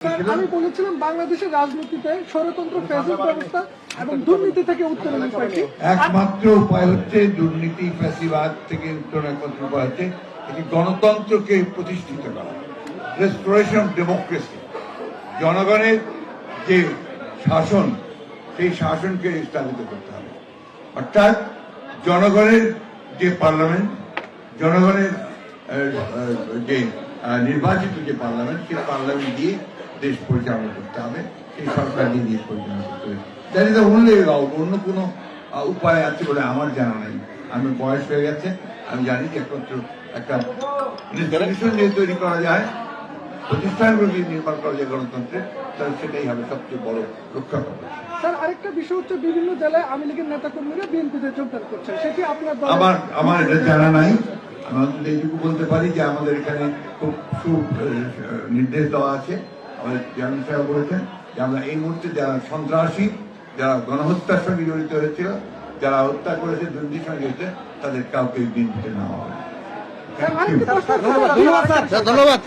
আমি বলেছিলাম বাংলাদেশের রাজনীতিতে ষড়যন্ত্র, ফ্যাসিস্ট ব্যবস্থা এবং দুর্নীতি থেকে উত্তরণ উপায়টি একমাত্র উপায় হচ্ছে দুর্নীতি, ফ্যাসিবাদ থেকে উত্তরণ একমাত্র উপায় হচ্ছে একটি গণতন্ত্রকে প্রতিষ্ঠিত করা, রেস্টোরেশন অফ ডেমোক্রেসি। জনগণের যে শাসন, সেই শাসনকে স্থাপিত করতে হবে। অর্থাৎ জনগণের যে পার্লামেন্ট, জনগণের যে নির্বাচিত যে পার্লামেন্ট, সেই পার্লামেন্ট দিয়ে দেশ পরিচালনা করতে হবে, সেই সরকার দিয়ে দেশ পরিচালনা করতে হবে। That is the only route. অন্য কোনো উপায় আছে বলে আমার জানা নেই। আমি বয়স হয়ে গেছে, আমি জানি যে একমাত্র একটা ইনস্টিটিউশন যদি তৈরি করা যায়, প্রতিষ্ঠানগুলো যদি নির্মাণ করা যায় গণতন্ত্রের, তাহলে সেটাই হবে সবচেয়ে বড় রক্ষা কবচ। স্যার, আরেকটা বিষয় হচ্ছে বিভিন্ন জেলায় আওয়ামী লীগের নেতাকর্মীরা বিএনপিতে যোগদান করছেন, সেটি আপনার আমার এটা জানা নাই। আমি অন্তত এইটুকু বলতে পারি যে আমাদের এখানে খুব নির্দেশ দেওয়া আছে, আমাদের চেয়ারম্যান সাহেব বলেছেন যে আমরা এই মুহূর্তে যারা সন্ত্রাসী, যারা গণহত্যার সঙ্গে জড়িত হয়েছিল, যারা হত্যা করেছে, দুর্নীতির সঙ্গে জড়িত, তাদের কাউকে বিএনপিতে নেওয়া হবে। ধন্যবাদ।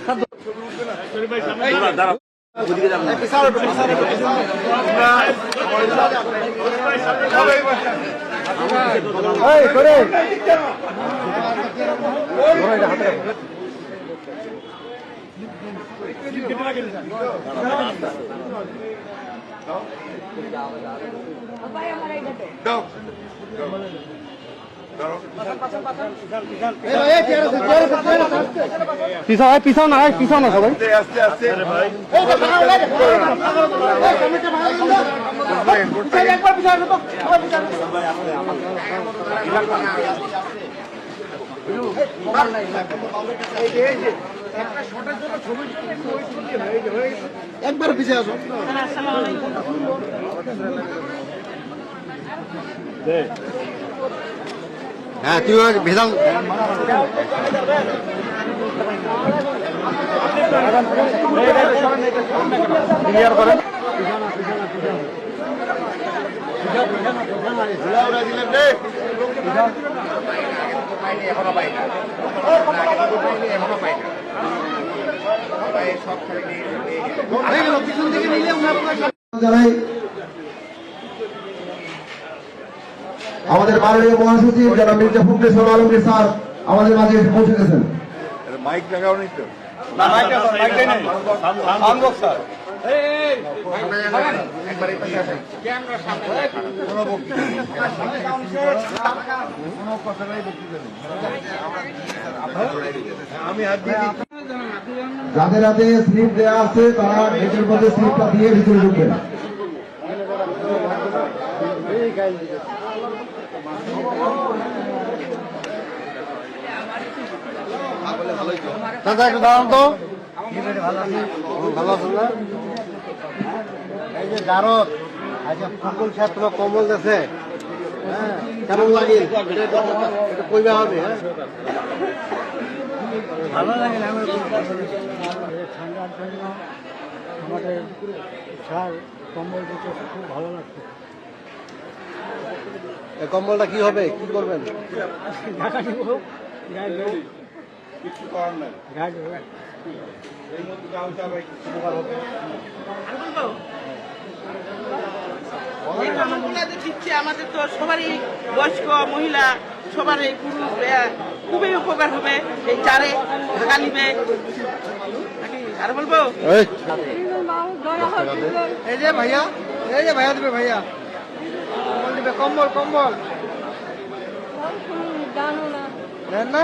পিছাও না সবাই। একবার পিছিয়ে আসো। হ্যাঁ, তুই ভেজাল ক্লিয়ার করেন। আমাদের মাননীয় মহাসচিব যারা মির্জা ফখরুল আলমগীর স্যার আমাদের মাঝে এসে পৌঁছে গেছেন। মাইক লাগাও নি তো? যাদের হাতে স্লিপ দেওয়া আছে তারা গেটের মধ্যে স্লিপটা দিয়ে ভিতরে ঢুকবেন। দাদা একটু দাঁড়ান তো। ভালো আছেন না? এই যে জারদ, আচ্ছা ফখরুল সাহেব তোমার কম্বল দিয়েছে, হ্যাঁ কেমন লাগে? এটা কইবে হবে। হ্যাঁ, ভালো লাগে না ঠান্ডার জন্য আমাদের স্যার কম্বল দিতে খুব ভালো লাগছে। এই কম্বলটা কি হবে, কি করবেন? কিছু করার নাই। এই মধ্যে যাও যাবে, কিছু উপকার হবে। আমাদের তো সবারই বয়স্ক মহিলা, সবারই পুরুষ খুবই উপকার হবে। এই চারে ঢাকা নিবে আর বলবো এই যে ভাইয়া, এই যে ভাইয়া দেবে, ভাইয়া দিবে কম্বল, কম্বল জানো না না